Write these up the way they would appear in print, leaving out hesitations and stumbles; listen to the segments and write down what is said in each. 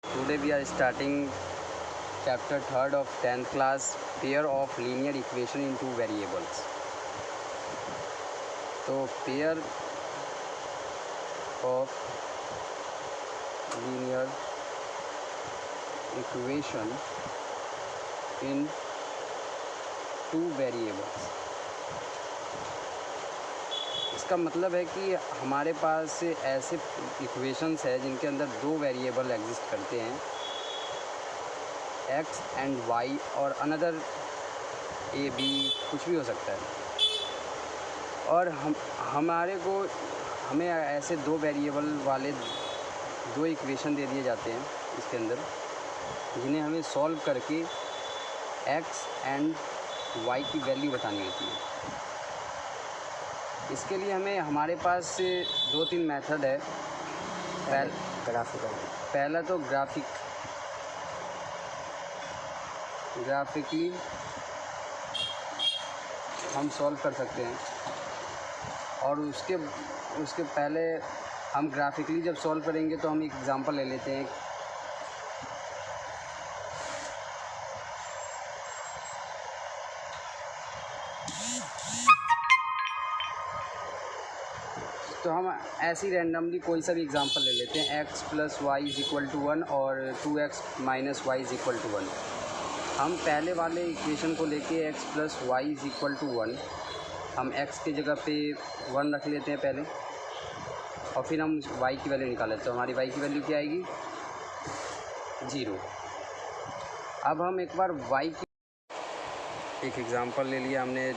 Today we are starting chapter 3rd of 10th class, pair of linear equation in two variables. तो pair of linear equation in two variables. इसका मतलब है कि हमारे पास ऐसे equations है जिनके अंदर दो वेरिएबल एग्जिस्ट करते हैं, एक्स एंड वाई, और अनदर ए बी, कुछ भी हो सकता है। और हमें ऐसे दो वेरिएबल वाले दो इक्वेशन दे दिए जाते हैं इसके अंदर, जिन्हें हमें सॉल्व करके एक्स एंड वाई की वैल्यू बतानी होती है। इसके लिए हमारे पास दो तीन मेथड है। पहला तो ग्राफिकली हम सॉल्व कर सकते हैं, और उसके पहले हम ग्राफिकली जब सॉल्व करेंगे तो हम एक एग्जांपल ले लेते हैं। तो हम ऐसी रैंडमली कोई सा भी एग्जांपल ले लेते हैं, x plus y is equal to 1 और 2x minus y is equal to 1। हम पहले वाले इक्वेशन को लेके x plus y is equal to 1, हम x की जगह पे 1 रख लेते हैं पहले, और फिर हम y की वैल्यू निकाल लेते हैं। तो हमारी y की वैल्यू क्या आएगी? 0। अब हम एक बार y की एक एग्ज़ाम्पल ले लिया हमने,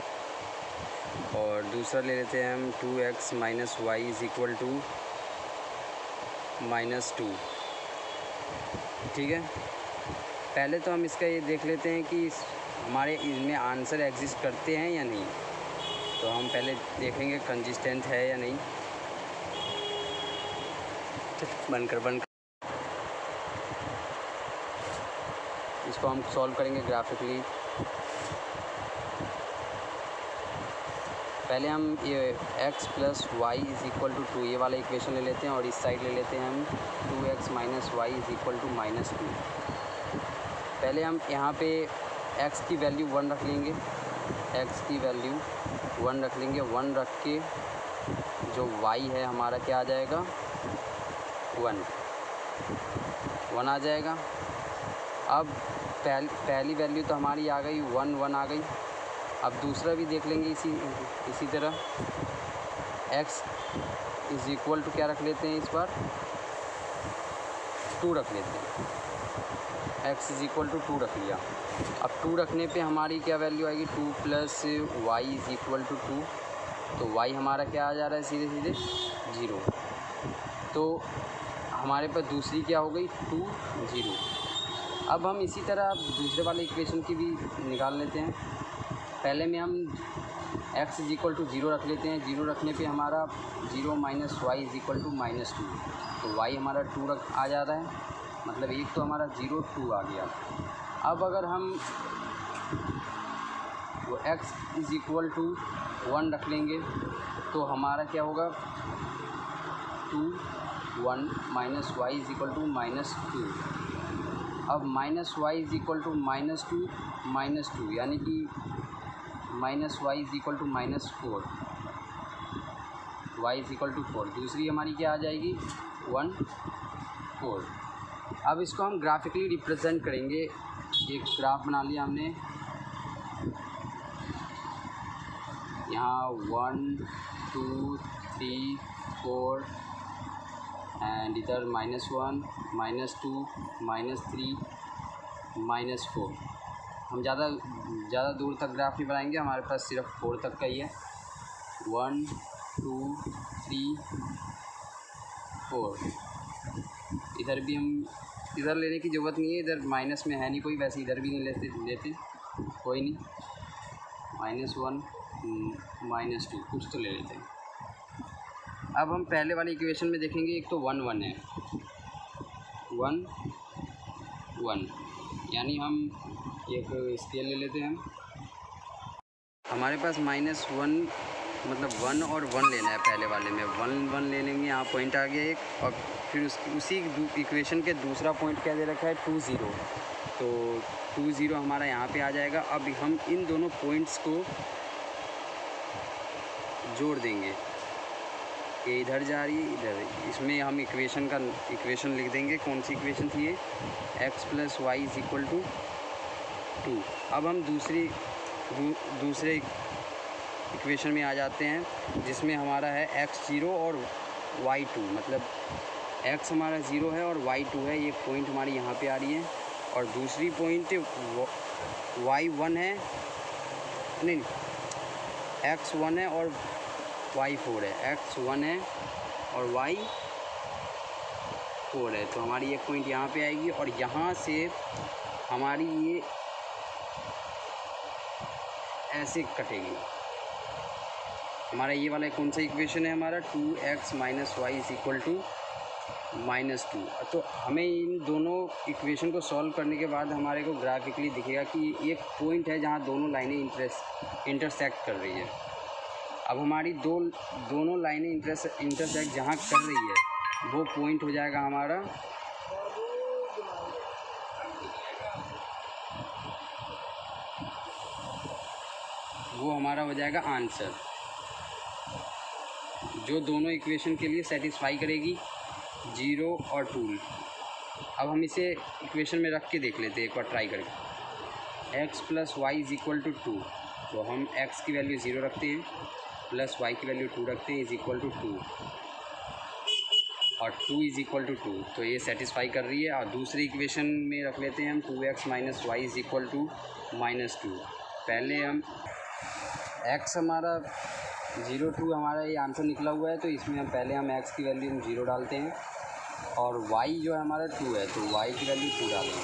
और दूसरा ले लेते हैं हम 2x minus y is equal to -2। ठीक है, पहले तो हम इसका ये देख लेते हैं कि हमारे इनमें आंसर एग्जिस्ट करते हैं या नहीं। तो हम पहले देखेंगे कंसिस्टेंट है या नहीं। बंद इसको हम सॉल्व करेंगे ग्राफिकली। पहले हम ये x plus y is equal to 2 ये वाला इक्वेशन ले लेते हैं, और इस साइड ले लेते हैं हम 2x minus y is equal to -2। पहले हम यहाँ पे x की वैल्यू 1 रख लेंगे, x की वैल्यू 1 रख लेंगे। 1 रख के जो y है हमारा क्या आ जाएगा? 1 आ जाएगा। अब पहली वैल्यू तो हमारी आ गई 1 आ गई। अब दूसरा भी देख लेंगे इसी तरह। x इज़ इक्वल टू क्या रख लेते हैं इस बार? 2 रख लेते हैं। x इज़ इक्वल टू 2 रख लिया। अब 2 रखने पे हमारी क्या वैल्यू आएगी? 2 plus y is equal to 2। तो y हमारा क्या आ जा रहा है? सीधे 0। तो हमारे पास दूसरी क्या हो गई? 2 0। अब हम इसी तरह दूसरे वाले इक्वेशन की भी निकाल लेते हैं। पहले में हम x इज़ इक्वल टू 0 रख लेते हैं। 0 रखने पे हमारा 0 minus y is equal to -2। तो y हमारा 2 आ जा रहा है, मतलब एक तो हमारा 0 2 आ गया। अब अगर हम वो x इज़ इक्वल टू 1 रख लेंगे तो हमारा क्या होगा? 2 1 minus y is equal to -2। अब minus y is equal to -2 यानी कि minus y is equal to -4, y is equal to 4। दूसरी हमारी क्या आ जाएगी? 1 4। अब इसको हम ग्राफिकली रिप्रेजेंट करेंगे। एक ग्राफ बना लिया हमने, यहाँ 1 2 3 4 एंड इधर -1 -2 -3 -4। हम ज़्यादा दूर तक ग्राफ नहीं बनाएंगे, हमारे पास सिर्फ 4 तक का ही है। 1 2 3 4। इधर भी हम इधर लेने की ज़रूरत नहीं है, इधर माइनस में है नहीं कोई, वैसे इधर भी नहीं लेते कोई नहीं। -1 -2 कुछ तो ले लेते हैं। अब हम पहले वाले इक्वेशन में देखेंगे, एक तो 1 1 है, 1 1, यानी हम एक स्केल ले लेते हैं। हमारे पास -1 मतलब 1 और 1 लेना है। पहले वाले में 1 1 ले लेंगे, यहाँ पॉइंट आ गया एक, और फिर उसी इक्वेशन के दूसरा पॉइंट क्या दे रखा है 2 0, तो 2 0 हमारा यहाँ पे आ जाएगा। अब हम इन दोनों पॉइंट्स को जोड़ देंगे, ये इधर जा रही है इधर, इसमें हम इक्वेशन लिख देंगे। कौन सी इक्वेशन थी ये, x + y = 2। अब हम दूसरे इक्वेशन में आ जाते हैं, जिसमें हमारा है x0 और y2, मतलब x हमारा 0 है और y2 है। ये पॉइंट हमारी यहाँ पे आ रही है, और दूसरी पॉइंट y1 है, नहीं x1 है और y4 है, x1 है और y4 है। तो हमारी एक पॉइंट यहाँ पे आएगी, और यहाँ से हमारी ये ऐसे कटेगी। हमारा ये वाला कौन सा इक्वेशन है, हमारा 2x - y = -2। तो हमें इन दोनों इक्वेशन को सॉल्व करने के बाद हमारे को ग्राफिकली दिखेगा कि एक पॉइंट है जहाँ दोनों लाइनें इंटरसेक्ट कर रही है। अब हमारी दोनों लाइनें इंटरसेक्ट जहाँ कर रही है, वो पॉइंट हो जाएगा हमारा हो जाएगा आंसर, जो दोनों इक्वेशन के लिए सेटिस्फाई करेगी 0 और 2। अब हम इसे इक्वेशन में रख के देख लेते हैं एक बार ट्राई करके। x + y = 2, तो हम x की वैल्यू 0 रखते हैं, प्लस y की वैल्यू 2 रखते हैं, = 2, और 2 = 2, तो ये सेटिस्फाई कर रही है। और दूसरी इक्वेशन में रख लेते हैं हम 2x - y = -2। पहले हम x हमारा 0 2 हमारा ये आंसर निकला हुआ है, तो इसमें हम पहले x की वैल्यू 0 डालते हैं, और y जो है हमारा 2 है, तो y की वैल्यू 2 डालेंगे।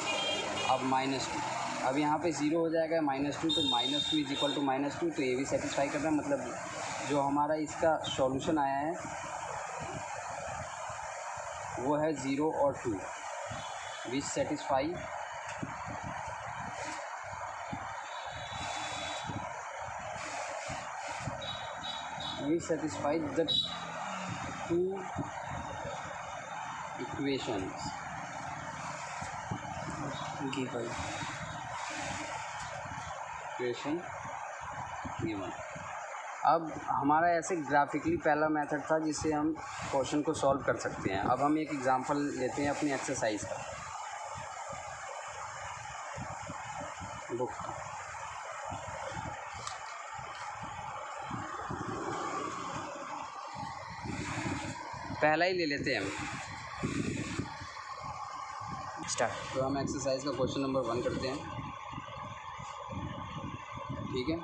अब -2, अब यहाँ पे 0 हो जाएगा, -2, तो -2 = -2, तो ये भी सेटिस्फाई कर रहा है। मतलब जो हमारा इसका सॉल्यूशन आया है वो है 0 और 2, विच satisfy the two equations given। अब हमारा ऐसे ग्राफिकली पहला मेथड था जिससे हम क्वेश्चन को सॉल्व कर सकते हैं। अब हम एक एग्जांपल लेते हैं अपनी एक्सरसाइज का, बुक का। पहला ही ले लेते हैं हम, स्टार्ट। तो हम एक्सरसाइज का क्वेश्चन नंबर 1 करते हैं, ठीक है।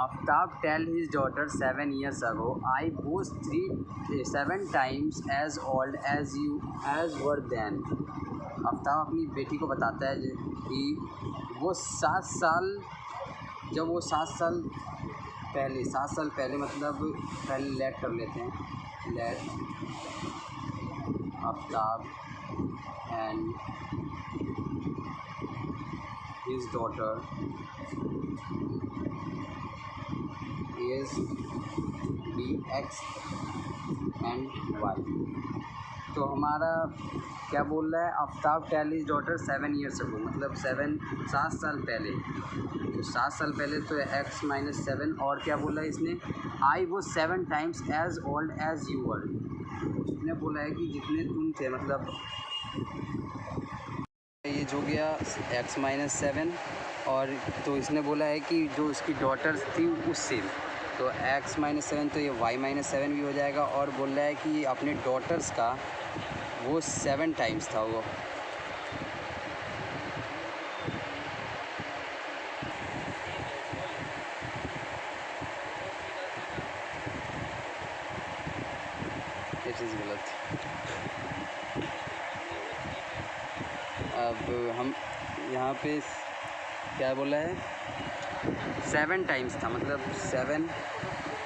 Aftab tell his daughter 7 years ago, I was 7 times as old as you were then। Aftab अपनी बेटी को बताता है कि वो 7 साल, जब वो 7 साल पहले मतलब पहले लेट कर लेते हैं, let Aftab and his daughter is x and y। तो हमारा क्या बोल रहा है, Aftab tell his daughter 7 years ago, मतलब 7 साल पहले। तो 7 साल पहले तो x - 7, और क्या बोला है इसने, I was 7 times as old as you were। उसने बोला है कि जितने तुम थे, मतलब ये जो गया x - 7, और तो इसने बोला है कि जो उसकी डॉटर्स थी उससे, तो x - 7, तो ये y - 7 भी हो जाएगा। और बोल रहा है कि अपने डॉटर्स का वो 7 टाइम्स था वो। ये चीज़ गलत। अब हम यहाँ पे क्या बोला है, 7 टाइम्स था, मतलब 7,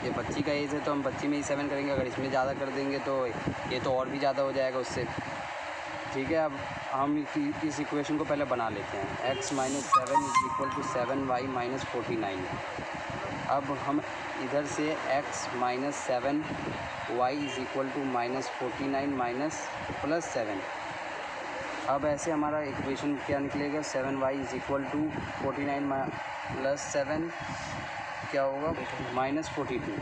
ये बच्ची का एज है तो हम बच्ची में ही 7 करेंगे। अगर इसमें ज़्यादा कर देंगे तो ये तो और भी ज़्यादा हो जाएगा उससे, ठीक है। अब हम इस इक्वेशन को पहले बना लेते हैं। x - 7 = 7y - 49। अब हम इधर से x minus 7 y is equal to minus 49 minus plus 7। अब ऐसे हमारा इक्वेशन क्या निकलेगा, 7y is equal to 49 plus 7 क्या होगा, माइनस 42।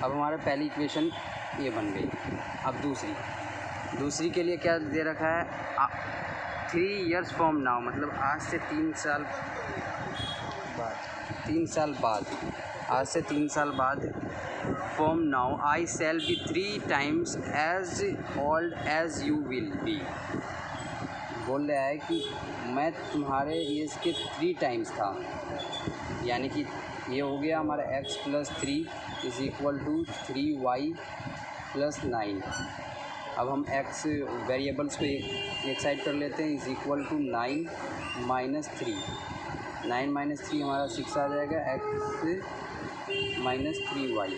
अब हमारा पहली इक्वेशन ये बन गई। अब दूसरी के लिए क्या दे रखा है, 3 ईयर्स फ्रॉम नाउ, मतलब आज से 3 साल बाद, from now I shall be 3 times as old as you will be. बोल रहा है कि मैं तुम्हारे एज के 3 टाइम्स था, यानी कि ये हो गया हमारा x plus 3 is equal to 3y plus 9। अब हम x वेरिएबल्स को एक साइड कर लेते हैं, is equal to 9 minus 3। 9 minus 3 हमारा 6 आ जाएगा, x माइनस 3y।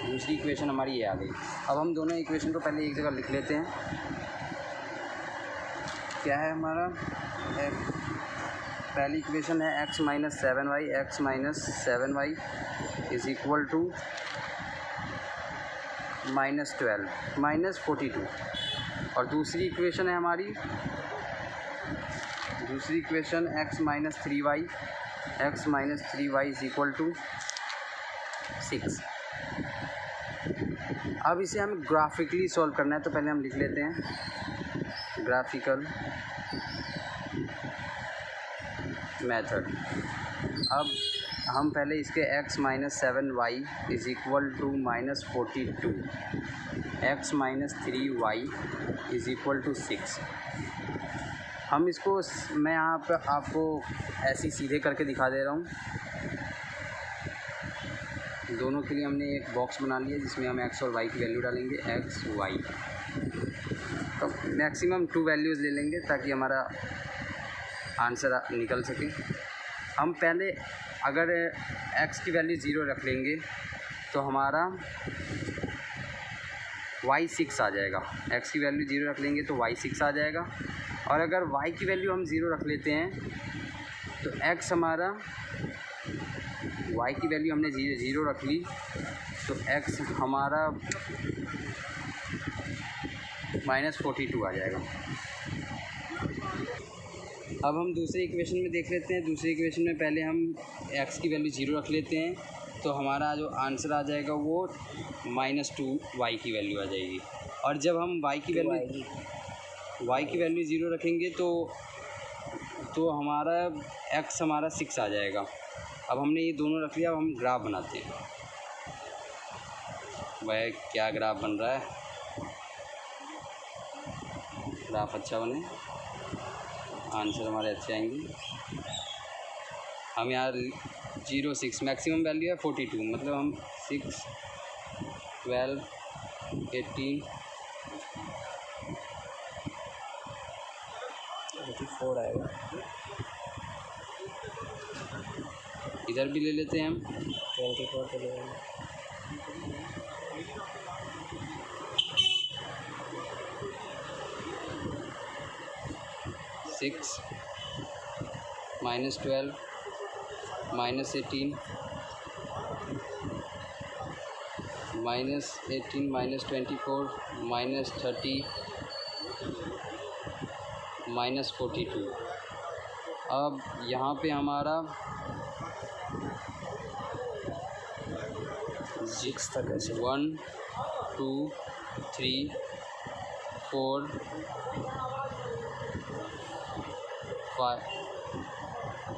दूसरी इक्वेशन हमारी ये आ गई। अब हम दोनों इक्वेशन को पहले एक जगह लिख लेते हैं। क्या है हमारा, पहली इक्वेशन है x minus 7y is equal to minus 12 minus 42। और दूसरी इक्वेशन है हमारी, दूसरी equation x minus 3y is equal to 6। अब इसे हमें ग्राफिकली सॉल्व करना है, तो पहले हम लिख लेते हैं ग्राफिकल मेथड। अब हम पहले इसके x minus 7y is equal to minus 42, x minus 3y is equal to 6। हम इसको, मैं यहाँ पर आपको ऐसे सीधे करके दिखा दे रहा हूँ। दोनों के लिए हमने एक बॉक्स बना लिया जिसमें हम x और y की वैल्यू डालेंगे, x y। तो मैक्सिमम 2 वैल्यूज़ ले लेंगे ताकि हमारा आंसर निकल सके। हम पहले अगर x की वैल्यू 0 रख लेंगे तो हमारा y 6 आ जाएगा। x की वैल्यू 0 रख लेंगे तो y 6 आ जाएगा। और अगर y की वैल्यू हम 0 रख लेते हैं तो x हमारा, y की वैल्यू हमने 0 रख ली तो x हमारा माइनस 42 आ जाएगा। अब हम दूसरे इक्वेशन में देख लेते हैं। दूसरे इक्वेशन में पहले हम x की वैल्यू 0 रख लेते हैं तो हमारा जो आंसर आ जाएगा वो माइनस 2y की वैल्यू आ जाएगी। और जब हम y की वैल्यू 0 रखेंगे तो हमारा x हमारा 6 आ जाएगा। अब हमने ये दोनों रख लिया। अब हम ग्राफ बनाते हैं। वह क्या ग्राफ बन रहा है, ग्राफ अच्छा बने, आंसर हमारे अच्छे आएंगे। हम यहाँ 0 6 मैक्सिमम वैल्यू है 42, मतलब हम 6 12 18 84 आएगा। इधर भी ले लेते हैं हम 24 के लिए। 6 minus 12 minus 18 minus 18 minus 24 minus 30 minus 42। अब यहाँ पे हमारा 6 तक है, 1 2 3 4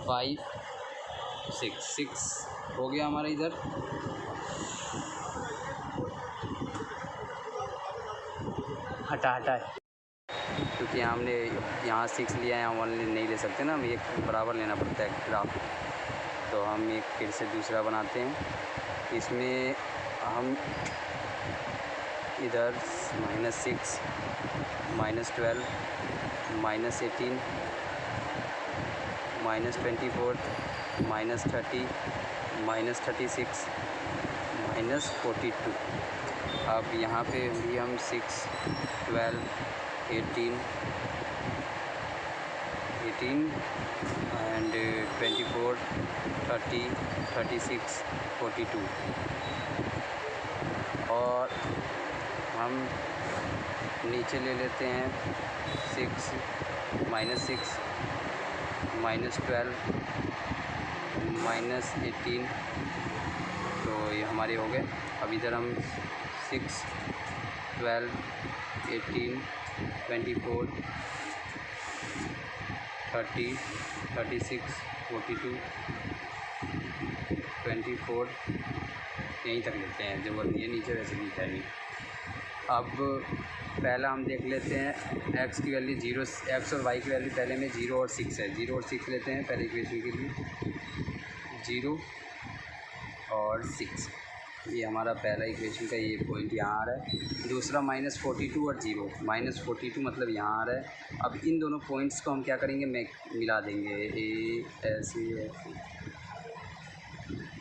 5 6 हो गया हमारा। इधर हटा क्योंकि हमने यहाँ 6 लिया है, यहाँ 1 नहीं ले सकते ना, हम एक बराबर लेना पड़ता है ग्राफ। तो हम एक फिर से दूसरा बनाते हैं। इसमें हम इधर -6 -12 -18 -24 -30 -36 -42। अब यहाँ पे भी हम 6 12 18 18 and 24, 30, 36, 42 और हम नीचे ले लेते हैं 6, -6, -12, -18 तो ये हमारे हो गए। अब इधर हम 6, 12, 18, 24, 30, 36, 42, 24 यहीं तक लेते हैं, जरूरत नहीं है नीचे वैसे भी है नहीं। अब पहला हम देख लेते हैं x की वैल्यू 0, x और y की वैल्यू पहले में 0 और 6 है। 0 और 6 लेते हैं पहले इक्वेशन के लिए, 0 और 6 ये हमारा पहला इक्वेशन का ये पॉइंट यहाँ आ रहा है। दूसरा -42 और 0, -42 मतलब यहाँ आ रहा है। अब इन दोनों पॉइंट्स को हम क्या करेंगे, मिला देंगे, ऐसे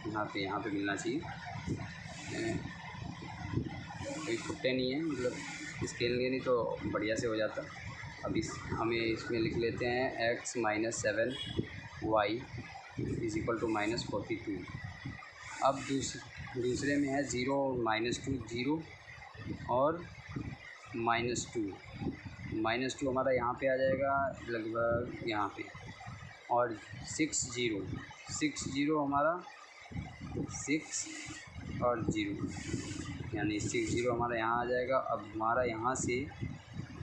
यहाँ पे मिलना चाहिए, कोई खुट्टे नहीं है, मतलब स्केल नहीं तो बढ़िया से हो जाता। अब हमें इसमें लिख लेते हैं x - 7 y = -42। अब दूसरे में है 0 और -2, 0 और -2, -2 हमारा यहाँ पे आ जाएगा लगभग यहाँ पे, और 6, 0 हमारा 6 और 0 यानी 6, 0 हमारा यहाँ आ जाएगा। अब हमारा यहाँ से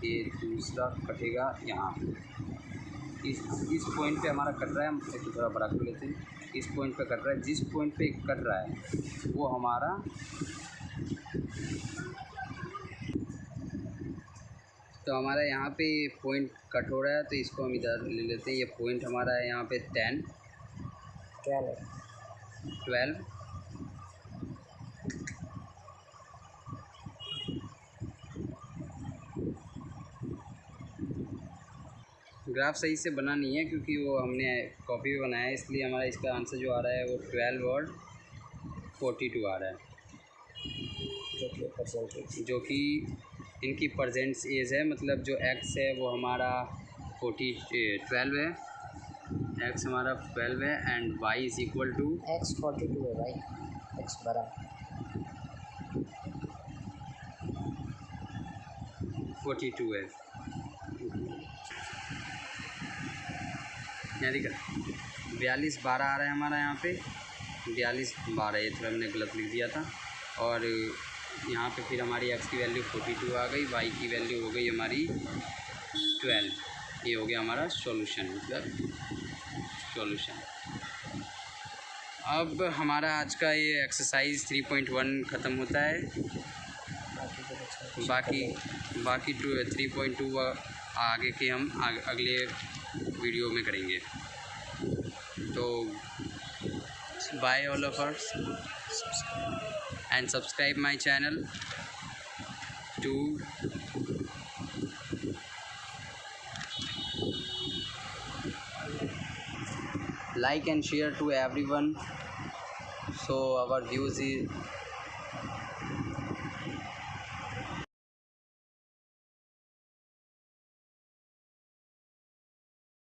ये दूसरा कटेगा यहाँ पे, इस पॉइंट पे हमारा कट रहा है, हम इसको थोड़ा बड़ा कर लेते हैं। इस पॉइंट पे कट रहा है, जिस पॉइंट पे कट रहा है वो हमारा तो हमारा यहाँ पे पॉइंट कट हो रहा है, तो इसको हम इधर ले लेते हैं। ये पॉइंट हमारा है यहाँ पे 10, 12, ग्राफ सही से बना नहीं है क्योंकि वो हमने कॉपी पे बनाया है, इसलिए हमारा इसका आंसर जो आ रहा है वो 12 और 42 आ रहा है, जो कि इनकी प्रेजेंट एज है। मतलब जो x है वो हमारा 12 है, x हमारा 12 है एंड y = x 42 है भाई, x बड़ा 42 है। यहाँ दिखा 42, 12 आ रहा है हमारा यहाँ पे, 42, 12 ये थोड़ा हमने गलत लिख दिया था। और यहाँ पे फिर हमारी x की वैल्यू 42 आ गई, y की वैल्यू हो गई हमारी 12। ये हो गया हमारा सॉल्यूशन, मतलब सॉल्यूशन। अब हमारा आज का ये एक्सरसाइज 3.1 ख़त्म होता है। बाकी 3.2 आगे के हम अगले वीडियो में करेंगे। तो bye all of us and subscribe my channel to like and share to everyone, so our views is